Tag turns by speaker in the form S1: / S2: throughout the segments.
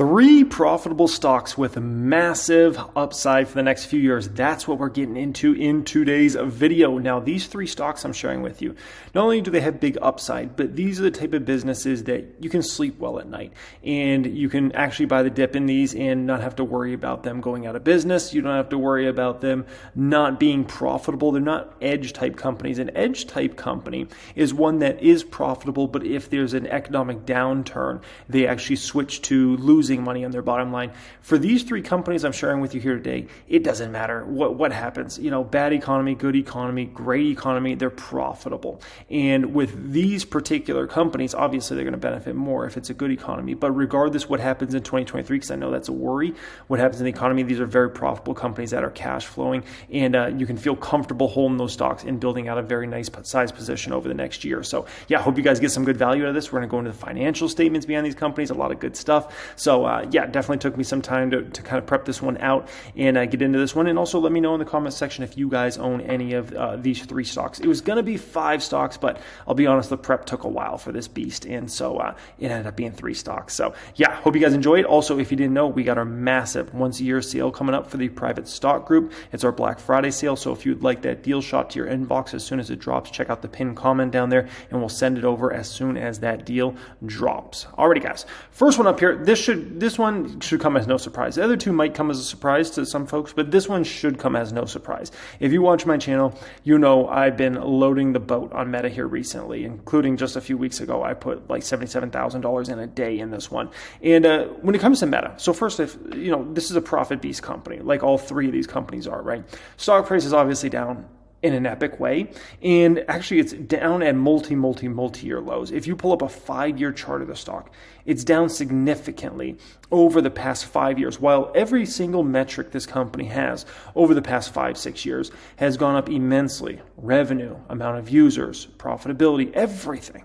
S1: Three profitable stocks with a massive upside for the next few years. That's what we're getting into in today's video. Now, these three stocks I'm sharing with you, not only do they have big upside, but these are the type of businesses that you can sleep well at night. And you can actually buy the dip in these and not have to worry about them going out of business. You don't have to worry about them not being profitable. They're not edge type companies. An edge type company is one that is profitable, but if there's an economic downturn, they actually switch to losing money on their bottom line. For these three companies I'm sharing with you here today, it doesn't matter what happens. Bad economy, good economy, great economy, they're profitable. And with these particular companies, obviously they're going to benefit more if it's a good economy. But regardless what happens in 2023, because I know that's a worry, what happens in the economy, these are very profitable companies that are cash flowing, and you can feel comfortable holding those stocks and building out a very nice size position over the next year. So yeah, I hope you guys get some good value out of this. We're going to go into the financial statements behind these companies, a lot of good stuff. So yeah, definitely took me some time to kind of prep this one out and get into this one. And also let me know in the comment section if you guys own any of these three stocks. It was going to be 5 stocks, but I'll be honest, the prep took a while for this beast. And so it ended up being 3 stocks. So yeah, hope you guys enjoyed. Also, if you didn't know, we got our massive once-a-year sale coming up for the private stock group. It's our Black Friday sale. So if you'd like that deal shot to your inbox as soon as it drops, check out the pinned comment down there and we'll send it over as soon as that deal drops. Alrighty, guys. First one up here. This one should come as no surprise. The other two might come as a surprise to some folks, but this one should come as no surprise. If you watch my channel, you know I've been loading the boat on Meta here recently, including just a few weeks ago, I put like $77,000 in a day in this one. And when it comes to Meta, so first, this is a profit beast company, like all three of these companies are, right? Stock price is obviously down in an epic way. And actually it's down at multi-year lows. If you pull up a 5-year chart of the stock, it's down significantly over the past 5 years, while every single metric this company has over the past 5-6 years has gone up immensely. Revenue, amount of users, profitability, everything.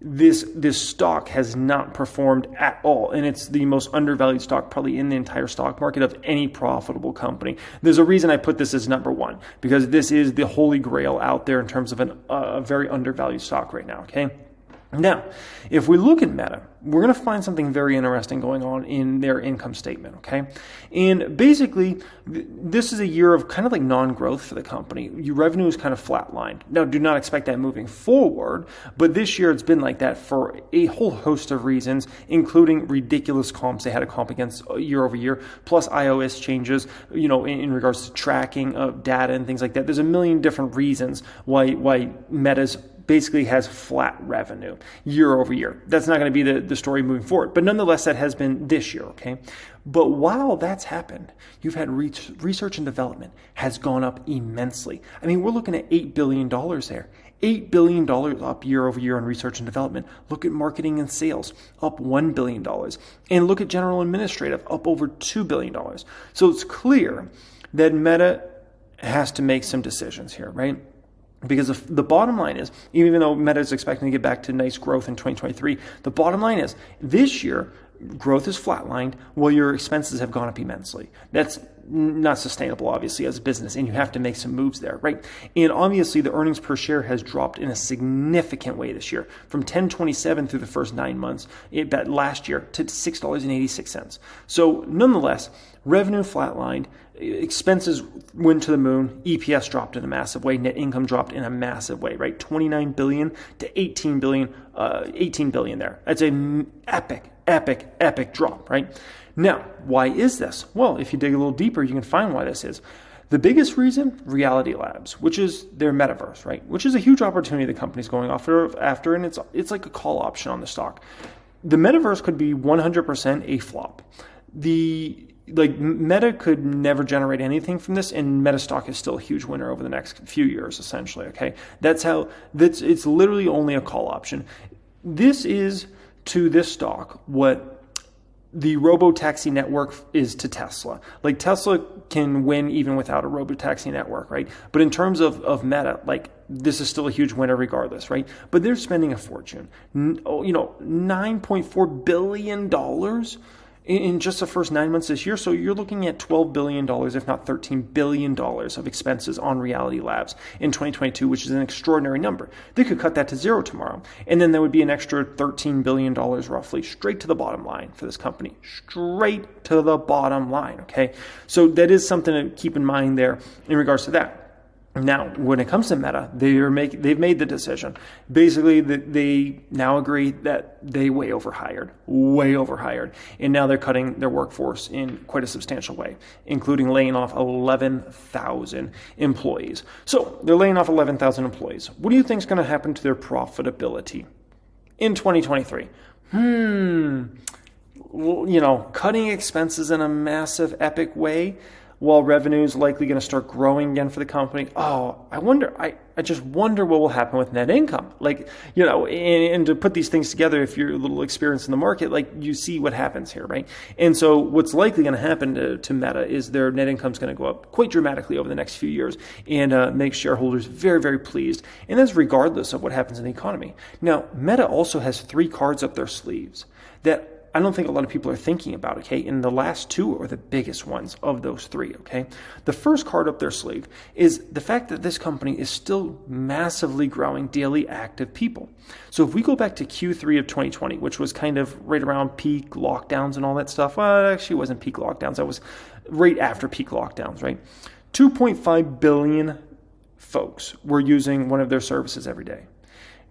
S1: This stock has not performed at all, and it's the most undervalued stock probably in the entire stock market of any profitable company. There's a reason I put this as number 1, because this is the holy grail out there in terms of a very undervalued stock right now, okay? Now, if we look at Meta, we're going to find something very interesting going on in their income statement, okay? And basically, this is a year of kind of like non-growth for the company. Your revenue is kind of flatlined. Now, do not expect that moving forward, but this year it's been like that for a whole host of reasons, including ridiculous comps they had to comp against year over year, plus iOS changes, in regards to tracking of data and things like that. There's a million different reasons why Meta's basically has flat revenue year over year. That's not going to be the story moving forward. But nonetheless, that has been this year, okay? But while that's happened, you've had research and development has gone up immensely. I mean, we're looking at $8 billion there. $8 billion up year over year on research and development. Look at marketing and sales, up $1 billion. And look at general administrative, up over $2 billion. So it's clear that Meta has to make some decisions here, right? Because the bottom line is, even though Meta is expecting to get back to nice growth in 2023, the bottom line is this year, growth is flatlined while your expenses have gone up immensely. That's not sustainable, obviously, as a business, and you have to make some moves there, right? And obviously, the earnings per share has dropped in a significant way this year, from $10.27 through the first 9 months last year to $6.86. So nonetheless, revenue flatlined, expenses went to the moon, EPS dropped in a massive way, net income dropped in a massive way, right? 29 billion to 18 billion there. That's an epic drop, right? Now, why is this? Well, if you dig a little deeper, you can find why this is. The biggest reason, Reality Labs, which is their metaverse, right? Which is a huge opportunity the company's going after, and it's like a call option on the stock. The metaverse could be 100% a flop. Meta could never generate anything from this, and Meta stock is still a huge winner over the next few years, essentially, okay? It's literally only a call option. This is to this stock what the robo-taxi network is to Tesla. Like, Tesla can win even without a robo-taxi network, right? But in terms of Meta, this is still a huge winner regardless, right? But they're spending a fortune. $9.4 billion in just the first 9 months this year. So you're looking at $12 billion, if not $13 billion of expenses on Reality Labs in 2022, which is an extraordinary number. They could cut that to zero tomorrow. And then there would be an extra $13 billion roughly straight to the bottom line for this company, straight to the bottom line. Okay. So that is something to keep in mind there in regards to that. Now, when it comes to Meta, they've made the decision. Basically, they now agree that they way overhired. And now they're cutting their workforce in quite a substantial way, including laying off 11,000 employees. So they're laying off 11,000 employees. What do you think is going to happen to their profitability in 2023? Well, cutting expenses in a massive, epic way, while revenue is likely going to start growing again for the company. I just wonder what will happen with net income. And to put these things together, if you're a little experienced in the market, you see what happens here, right? And so what's likely going to happen to Meta is their net income is going to go up quite dramatically over the next few years and make shareholders very, very pleased. And that's regardless of what happens in the economy. Now, Meta also has 3 cards up their sleeves that I don't think a lot of people are thinking about, okay? And the last 2 are the biggest ones of those 3, okay? The first card up their sleeve is the fact that this company is still massively growing daily active people. So if we go back to Q3 of 2020, which was kind of right around peak lockdowns and all that stuff, well, it actually wasn't peak lockdowns. That was right after peak lockdowns, right? 2.5 billion folks were using one of their services every day.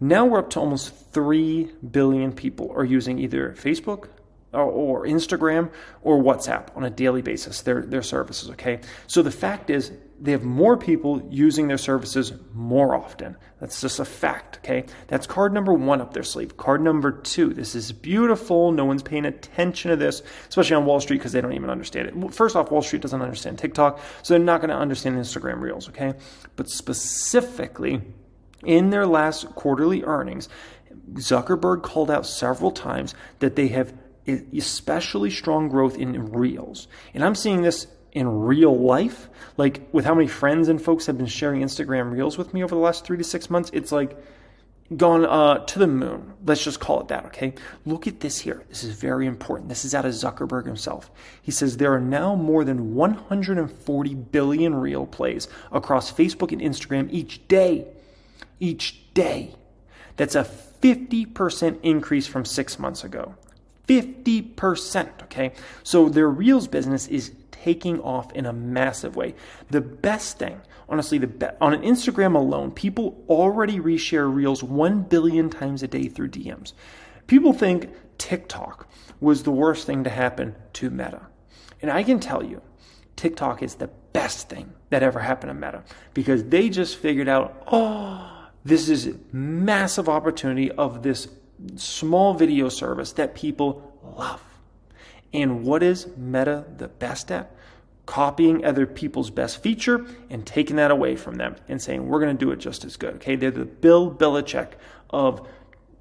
S1: Now we're up to almost 3 billion people are using either Facebook or Instagram or WhatsApp on a daily basis, their services, okay? So the fact is they have more people using their services more often. That's just a fact, okay? That's card number 1 up their sleeve. Card number 2, this is beautiful. No one's paying attention to this, especially on Wall Street because they don't even understand it. First off, Wall Street doesn't understand TikTok, so they're not going to understand Instagram Reels, okay? But specifically, in their last quarterly earnings, Zuckerberg called out several times that they have especially strong growth in Reels. And I'm seeing this in real life, with how many friends and folks have been sharing Instagram Reels with me over the last 3 to 6 months. It's gone to the moon. Let's just call it that, okay? Look at this here. This is very important. This is out of Zuckerberg himself. He says there are now more than 140 billion Reel plays across Facebook and Instagram each day. That's a 50% increase from 6 months ago. 50%, okay? So their Reels business is taking off in a massive way. The best thing, honestly, on an Instagram alone, people already reshare Reels 1 billion times a day through DMs. People think TikTok was the worst thing to happen to Meta. And I can tell you, TikTok is the best thing that ever happened to Meta because they just figured out, this is a massive opportunity of this small video service that people love. And what is Meta the best at? Copying other people's best feature and taking that away from them and saying, we're going to do it just as good. Okay, they're the Bill Belichick of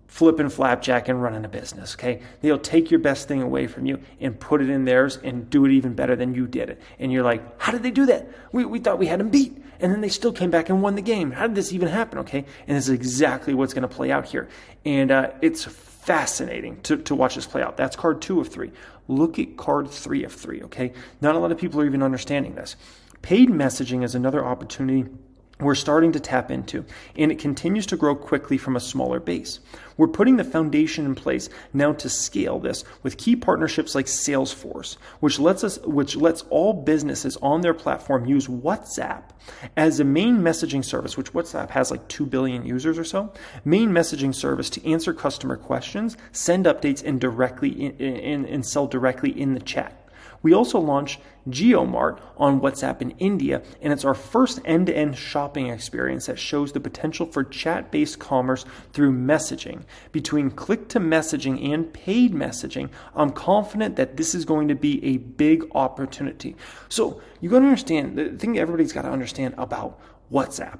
S1: flipping flapjack and running a business. Okay, they'll take your best thing away from you and put it in theirs and do it even better than you did it. And you're like, how did they do that? We thought we had them beat. And then they still came back and won the game. How did this even happen? Okay, and this is exactly what's going to play out here. And it's fascinating to watch this play out. That's card 2 of 3. Look at card 3 of 3, okay? Not a lot of people are even understanding this. Paid messaging is another opportunity we're starting to tap into, and it continues to grow quickly from a smaller base. We're putting the foundation in place now to scale this with key partnerships like Salesforce, which lets all businesses on their platform use WhatsApp as a main messaging service, which WhatsApp has 2 billion users or so, main messaging service to answer customer questions, send updates, and sell directly in the chat. We also launched GeoMart on WhatsApp in India, and it's our first end-to-end shopping experience that shows the potential for chat-based commerce through messaging. Between click-to-messaging and paid messaging, I'm confident that this is going to be a big opportunity. So you got to understand, the thing everybody's got to understand about WhatsApp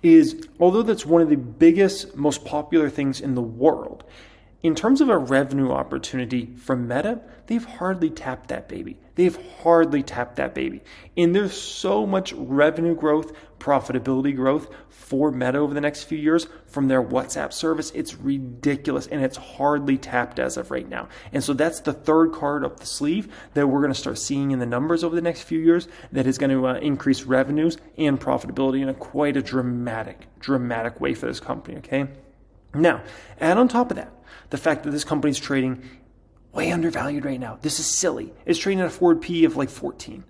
S1: is, although that's one of the biggest, most popular things in the world, in terms of a revenue opportunity from Meta, they've hardly tapped that baby. They've hardly tapped that baby. And there's so much revenue growth, profitability growth for Meta over the next few years from their WhatsApp service. It's ridiculous, and it's hardly tapped as of right now. And so that's the third card up the sleeve that we're going to start seeing in the numbers over the next few years that is going to increase revenues and profitability in quite a dramatic way for this company, okay? Now, add on top of that, the fact that this company is trading way undervalued right now. This is silly. It's trading at a forward P of like 14.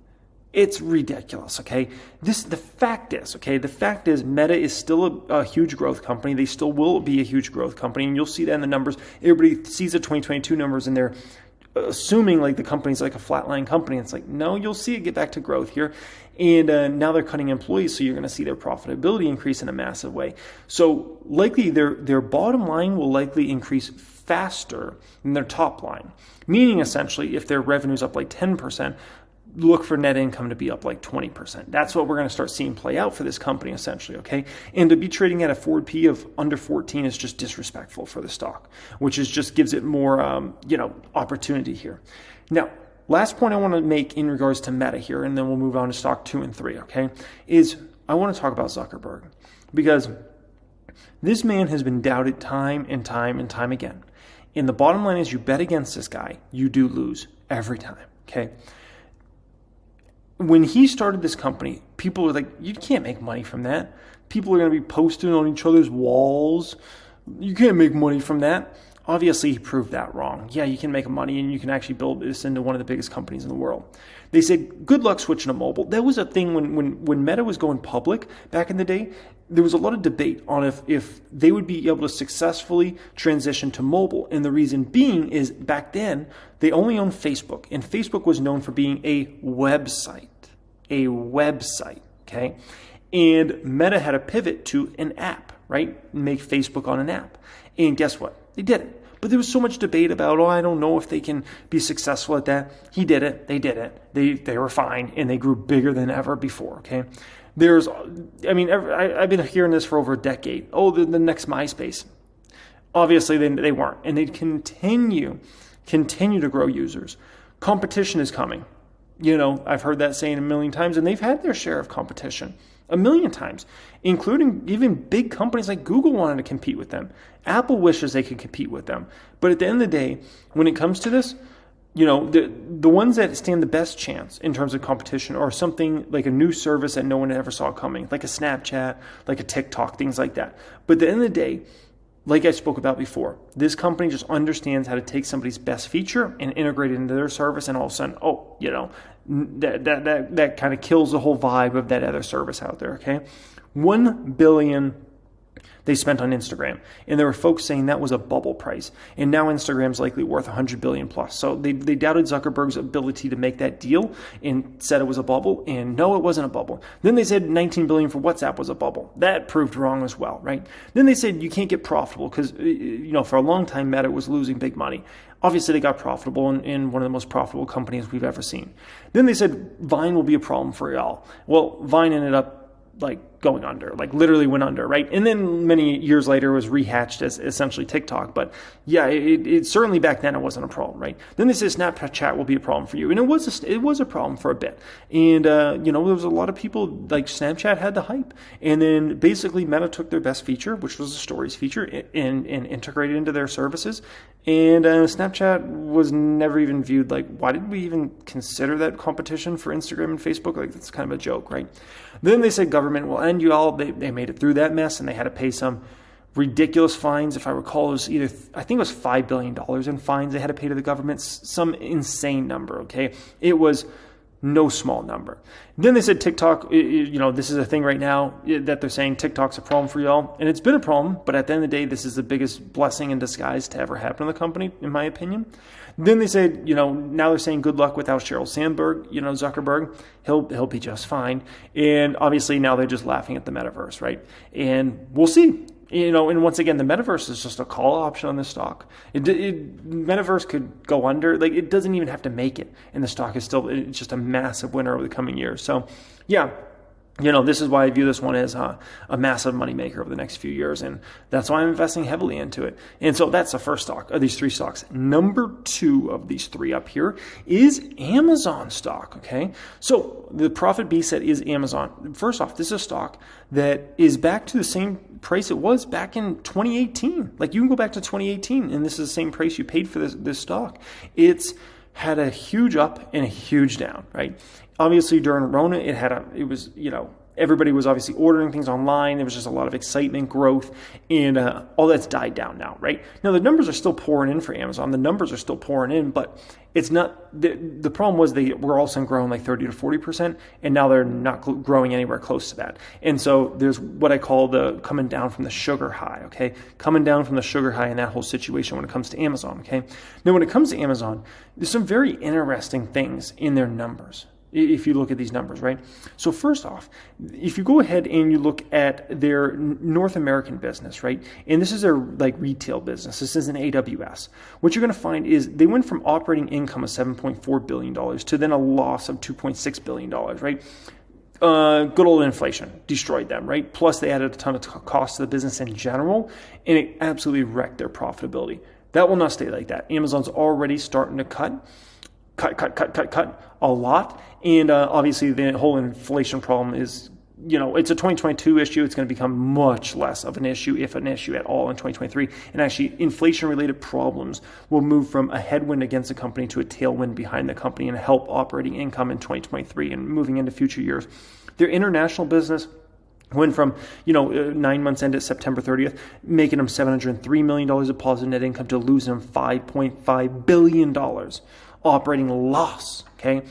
S1: It's ridiculous, okay? The fact is Meta is still a huge growth company. They still will be a huge growth company, and you'll see that in the numbers. Everybody sees the 2022 numbers, and they're assuming like the company's like a flatline company. It's like, no, you'll see it get back to growth here. And now they're cutting employees, so you're going to see their profitability increase in a massive way. So likely their bottom line will likely increase faster than their top line, meaning essentially if their revenue's up like 10%, look for net income to be up like 20%. That's what we're going to start seeing play out for this company essentially, okay? And to be trading at a forward P of under 14 is just disrespectful for the stock, which is just gives it more, opportunity here. Now, last point I want to make in regards to Meta here, and then we'll move on to stock 2 and 3, okay, is I want to talk about Zuckerberg, because this man has been doubted time and time and time again. And the bottom line is you bet against this guy, you do lose every time, okay? When he started this company, people were like, you can't make money from that. People are going to be posting on each other's walls. You can't make money from that. Obviously, he proved that wrong. Yeah, you can make money and you can actually build this into one of the biggest companies in the world. They said, good luck switching to mobile. That was a thing when Meta was going public back in the day. There was a lot of debate on if they would be able to successfully transition to mobile. And the reason being is back then, they only owned Facebook. And Facebook was known for being a website, okay? And Meta had a pivot to an app, right? Make Facebook on an app. And guess what? They did it. But there was so much debate about, I don't know if they can be successful at that. He did it. They did it. They were fine, and they grew bigger than ever before, okay? I've been hearing this for over a decade. Oh, the next MySpace. Obviously, they weren't. And they continue to grow users. Competition is coming. I've heard that saying a million times, and they've had their share of competition a million times, including even big companies like Google wanted to compete with them. Apple wishes they could compete with them. But at the end of the day, when it comes to this, the ones that stand the best chance in terms of competition are something like a new service that no one ever saw coming, like a Snapchat, like a TikTok, things like that. But at the end of the day, like I spoke about before, this company just understands how to take somebody's best feature and integrate it into their service, and all of a sudden, that kind of kills the whole vibe of that other service out there, okay? $1 billion they spent on Instagram, and there were folks saying that was a bubble price, and now Instagram's likely worth $100 billion plus. So they doubted Zuckerberg's ability to make that deal and said it was a bubble, and no, it wasn't a bubble. Then they said $19 billion for WhatsApp was a bubble. That proved wrong as well, right? Then they said you can't get profitable because for a long time Meta was losing big money. Obviously, they got profitable in one of the most profitable companies we've ever seen. Then they said Vine will be a problem for y'all. Well, Vine ended up going under, literally went under, right? And then many years later it was rehatched as essentially TikTok. But yeah, it certainly back then it wasn't a problem, right? Then they said Snapchat will be a problem for you. And it was a problem for a bit. And, there was a lot of people, like Snapchat had the hype. And then basically Meta took their best feature, which was the stories feature, and integrated into their services. And Snapchat was never even viewed why did we even consider that competition for Instagram and Facebook? That's kind of a joke, right? Then they said government will end you all. They made it through that mess, and they had to pay some ridiculous fines. If I recall, it was I think it was $5 billion in fines they had to pay to the government, some insane number, okay? It was no small number. Then they said TikTok, this is a thing right now that they're saying TikTok's a problem for y'all. And it's been a problem, but at the end of the day, this is the biggest blessing in disguise to ever happen to the company, in my opinion. Then they said, now they're saying good luck without Sheryl Sandberg, Zuckerberg. He'll be just fine. And obviously now they're just laughing at the metaverse, right? And we'll see. And once again, the metaverse is just a call option on the stock. Metaverse could go under. It doesn't even have to make it. And the stock is still it's just a massive winner over the coming years. So, yeah, This is why I view this one as a massive moneymaker over the next few years, and that's why I'm investing heavily into it. And so that's the first stock of these three stocks. Number two of these three up here is Amazon stock, okay? So the profit B set is Amazon. First off, this is a stock that is back to the same price it was back in 2018. Like, you can go back to 2018, and this is the same price you paid for this stock. It's had a huge up and a huge down, right? Obviously, during Rona, everybody was obviously ordering things online. There was just a lot of excitement, growth, and all that's died down now, right? Now, the numbers are still pouring in for Amazon. The numbers are still pouring in, but it's not, the problem was they were all of a sudden growing like 30 to 40%, and now they're not growing anywhere close to that. And so there's what I call the coming down from the sugar high, okay? Coming down from the sugar high in that whole situation when it comes to Amazon, okay? Now, when it comes to Amazon, there's some very interesting things in their numbers, if you look at these numbers, right? So first off, if you go ahead and you look at their North American business, right? And this is their like retail business. This is an AWS. What you're going to find is they went from operating income of $7.4 billion to then a loss of $2.6 billion, right? Good old inflation destroyed them, right? Plus they added a ton of cost to the business in general, and it absolutely wrecked their profitability. That will not stay like that. Amazon's already starting to cut a lot. And obviously the whole inflation problem is, it's a 2022 issue. It's going to become much less of an issue, if an issue at all, in 2023. And actually, inflation-related problems will move from a headwind against the company to a tailwind behind the company and help operating income in 2023 and moving into future years. Their international business went from, 9 months ended September 30th, making them $703 million of positive net income to losing them $5.5 billion operating loss, okay?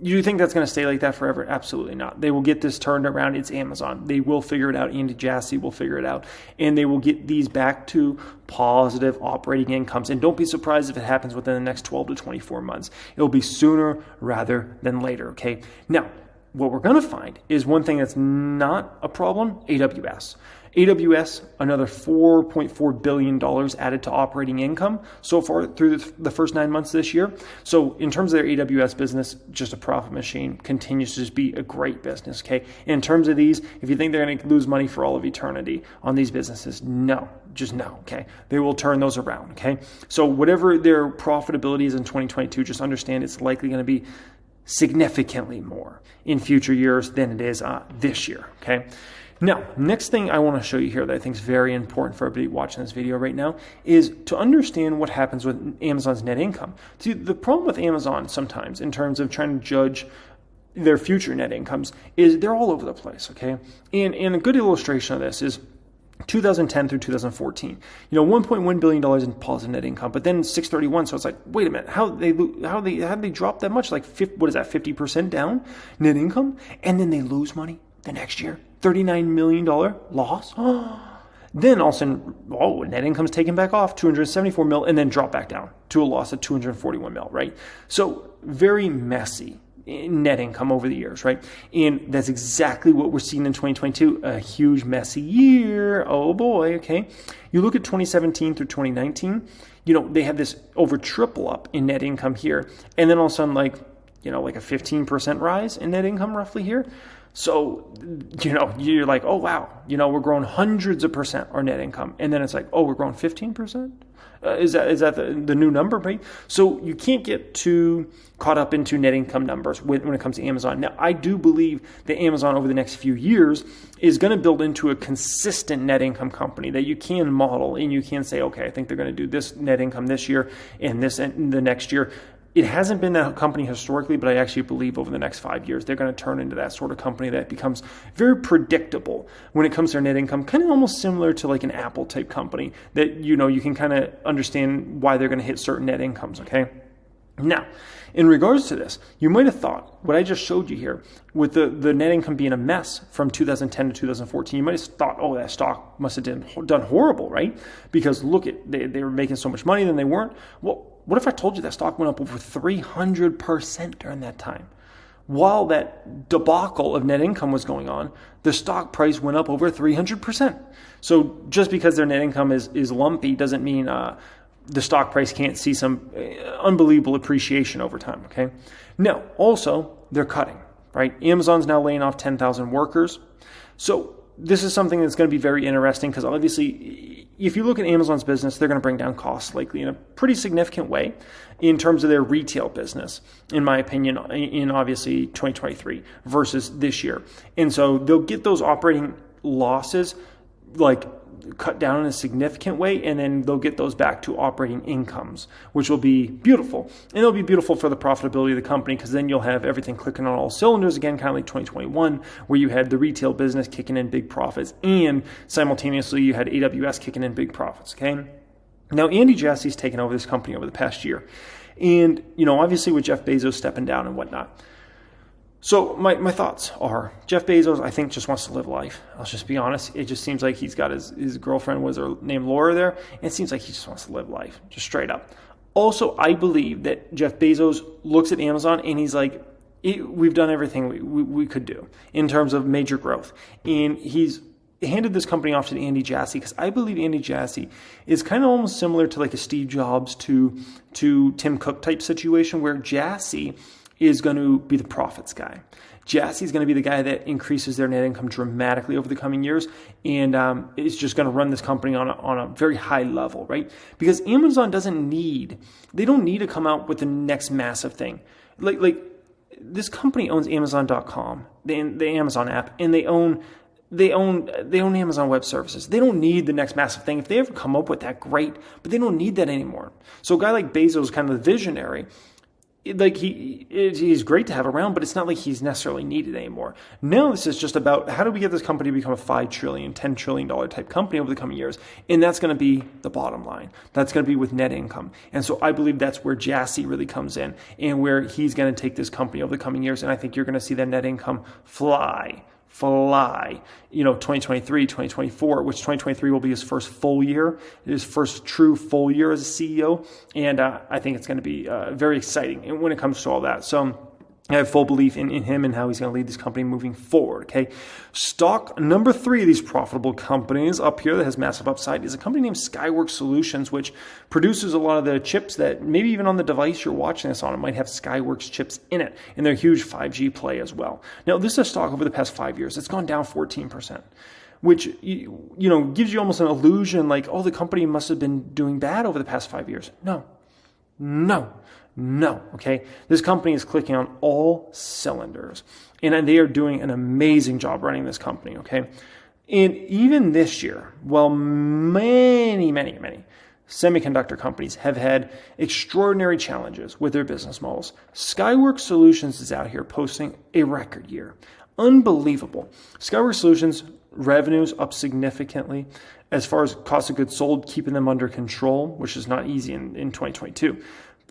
S1: You think that's going to stay like that forever? Absolutely not. They will get this turned around. It's Amazon. They will figure it out. Andy Jassy will figure it out. And they will get these back to positive operating incomes. And don't be surprised if it happens within the next 12 to 24 months. It will be sooner rather than later, okay? Now, what we're going to find is one thing that's not a problem, AWS. AWS, another $4.4 billion added to operating income so far through the first 9 months of this year. So in terms of their AWS business, just a profit machine, continues to just be a great business, okay? In terms of these, if you think they're going to lose money for all of eternity on these businesses, no, okay? They will turn those around, okay? So whatever their profitability is in 2022, just understand it's likely going to be significantly more in future years than it is this year, okay? Now, next thing I want to show you here that I think is very important for everybody watching this video right now is to understand what happens with Amazon's net income. See, the problem with Amazon sometimes in terms of trying to judge their future net incomes is they're all over the place, okay? And a good illustration of this is 2010 through 2014, $1.1 billion in positive net income, but then 631. So it's like, wait a minute, how they drop that much? Like, 50% down net income, and then they lose money the next year, $39 million loss. Then all of a sudden, net income's taken back off, $274 million, and then drop back down to a loss of $241 million, right? So very messy net income over the years, right? And that's exactly what we're seeing in 2022, a huge messy year. Oh boy, okay. You look at 2017 through 2019, they have this over triple up in net income here. And then all of a sudden, like a 15% rise in net income roughly here. So, you're like, oh, wow, we're growing hundreds of percent our net income. And then it's like, oh, we're growing 15%? Is that the new number, right? So you can't get too caught up into net income numbers when it comes to Amazon. Now, I do believe that Amazon over the next few years is going to build into a consistent net income company that you can model and you can say, okay, I think they're going to do this net income this year and this and the next year. It hasn't been that company historically, but I actually believe over the next 5 years, they're going to turn into that sort of company that becomes very predictable when it comes to their net income, kind of almost similar to like an Apple type company that, you can kind of understand why they're going to hit certain net incomes, okay? Now, in regards to this, you might have thought what I just showed you here with the net income being a mess from 2010 to 2014, you might have thought, oh, that stock must have done horrible, right? Because look, they were making so much money, then they weren't. Well, what if I told you that stock went up over 300% during that time? While that debacle of net income was going on, the stock price went up over 300%. So just because their net income is lumpy doesn't mean the stock price can't see some unbelievable appreciation over time, okay? Now, also, they're cutting. right? Amazon's now laying off 10,000 workers. So this is something that's going to be very interesting because obviously if you look at Amazon's business, they're going to bring down costs likely in a pretty significant way in terms of their retail business, in my opinion, in obviously 2023 versus this year. And so they'll get those operating losses like cut down in a significant way, and then they'll get those back to operating incomes, which will be beautiful. And it'll be beautiful for the profitability of the company because then you'll have everything clicking on all cylinders again, kind of like 2021, where you had the retail business kicking in big profits and simultaneously you had AWS kicking in big profits, okay? Now, Andy Jassy's taken over this company over the past year. And, obviously with Jeff Bezos stepping down and whatnot. So my thoughts are Jeff Bezos, I think, just wants to live life. I'll just be honest. It just seems like he's got his girlfriend was her name Laura there. And it seems like he just wants to live life, just straight up. Also, I believe that Jeff Bezos looks at Amazon and he's like, we've done everything we could do in terms of major growth. And he's handed this company off to Andy Jassy because I believe Andy Jassy is kind of almost similar to like a Steve Jobs to Tim Cook type situation where Jassy is going to be the profits guy. Jassy is going to be the guy that increases their net income dramatically over the coming years, and is just going to run this company on a very high level, right? Because Amazon don't need to come out with the next massive thing. Like this company owns Amazon.com, the Amazon app, and they own Amazon Web Services. They don't need the next massive thing. If they ever come up with that, great, but they don't need that anymore. So a guy like Bezos is kind of the visionary. Like he's great to have around, but it's not like he's necessarily needed anymore. Now this is just about how do we get this company to become a $5 trillion, $10 trillion type company over the coming years, and that's going to be the bottom line. That's going to be with net income, and so I believe that's where Jassy really comes in, and where he's going to take this company over the coming years, and I think you're going to see that net income fly, 2023, 2024, which 2023 will be his first full year, his first true full year as a CEO. And I think it's going to be very exciting when it comes to all that. So I have full belief in him and how he's going to lead this company moving forward, okay? Stock number 3 of these profitable companies up here that has massive upside is a company named Skyworks Solutions, which produces a lot of the chips that maybe even on the device you're watching this on, it might have Skyworks chips in it, and they're a huge 5G play as well. Now, this is a stock over the past 5 years. It's gone down 14%. Which, gives you almost an illusion like, oh, the company must have been doing bad over the past 5 years. No, okay? This company is clicking on all cylinders, and they are doing an amazing job running this company, okay? And even this year, while many semiconductor companies have had extraordinary challenges with their business models, Skyworks Solutions is out here posting a record year. Unbelievable. Skyworks Solutions revenues up significantly. As far as cost of goods sold, keeping them under control, which is not easy in 2022.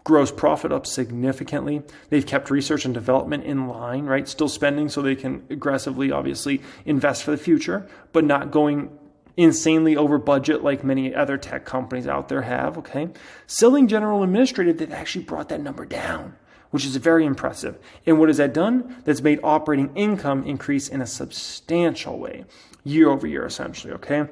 S1: Gross profit up significantly. They've kept research and development in line, right? Still spending so they can aggressively, obviously, invest for the future, but not going insanely over budget like many other tech companies out there have, okay? Selling general administrative, they've actually brought that number down, which is very impressive. And what has that done? That's made operating income increase in a substantial way, year over year, essentially, okay?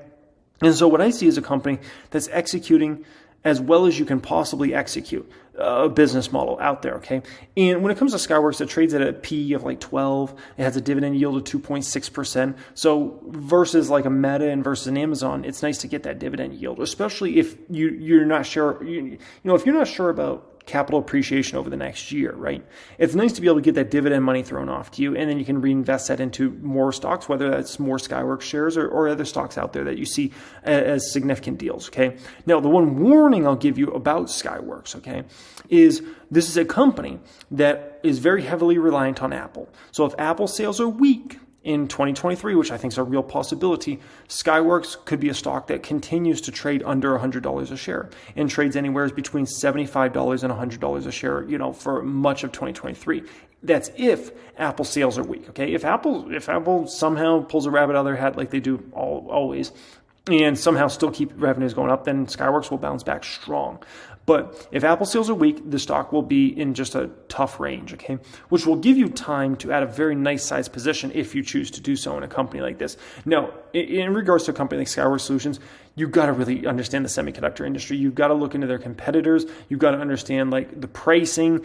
S1: And so what I see is a company that's executing as well as you can possibly execute a business model out there, okay? And when it comes to Skyworks, it trades at a P of like 12. It has a dividend yield of 2.6%. So versus like a Meta and versus an Amazon, it's nice to get that dividend yield, especially if you're not sure, if you're not sure about capital appreciation over the next year, right? It's nice to be able to get that dividend money thrown off to you, and then you can reinvest that into more stocks, whether that's more Skyworks shares or other stocks out there that you see as significant deals, okay? Now, the one warning I'll give you about Skyworks, okay, is this is a company that is very heavily reliant on Apple. So if Apple sales are weak in 2023, which I think is a real possibility, Skyworks could be a stock that continues to trade under $100 a share and trades anywhere between $75 and $100 a share, for much of 2023. That's if Apple sales are weak, okay? If Apple somehow pulls a rabbit out of their hat like they do always, and somehow still keep revenues going up, then Skyworks will bounce back strong. But if Apple sales are weak, the stock will be in just a tough range, okay? Which will give you time to add a very nice size position if you choose to do so in a company like this. Now, in regards to a company like Skyworks Solutions, you've got to really understand the semiconductor industry. You've got to look into their competitors. You've got to understand like the pricing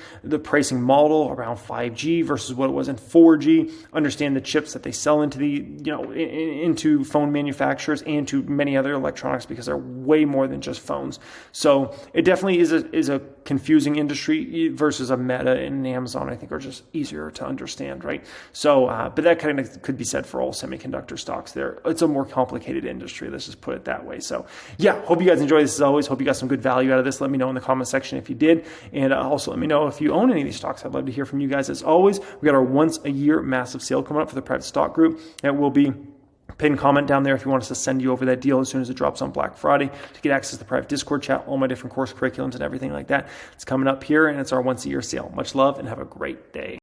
S1: model around 5G versus what it was in 4G. Understand the chips that they sell into into phone manufacturers and to many other electronics, because they're way more than just phones. So it definitely is a confusing industry versus a Meta and an Amazon. I think are just easier to understand, right? So, but that kind of could be said for all semiconductor stocks. It's a more complicated industry. Let's just put it that way. So yeah, hope you guys enjoy this as always. Hope you got some good value out of this. Let me know in the comment section if you did. And also let me know if you own any of these stocks. I'd love to hear from you guys as always. We got our once a year massive sale coming up for the private stock group. It will be pin comment down there if you want us to send you over that deal as soon as it drops on Black Friday to get access to the private Discord chat, all my different course curriculums and everything like that. It's coming up here and it's our once a year sale. Much love and have a great day.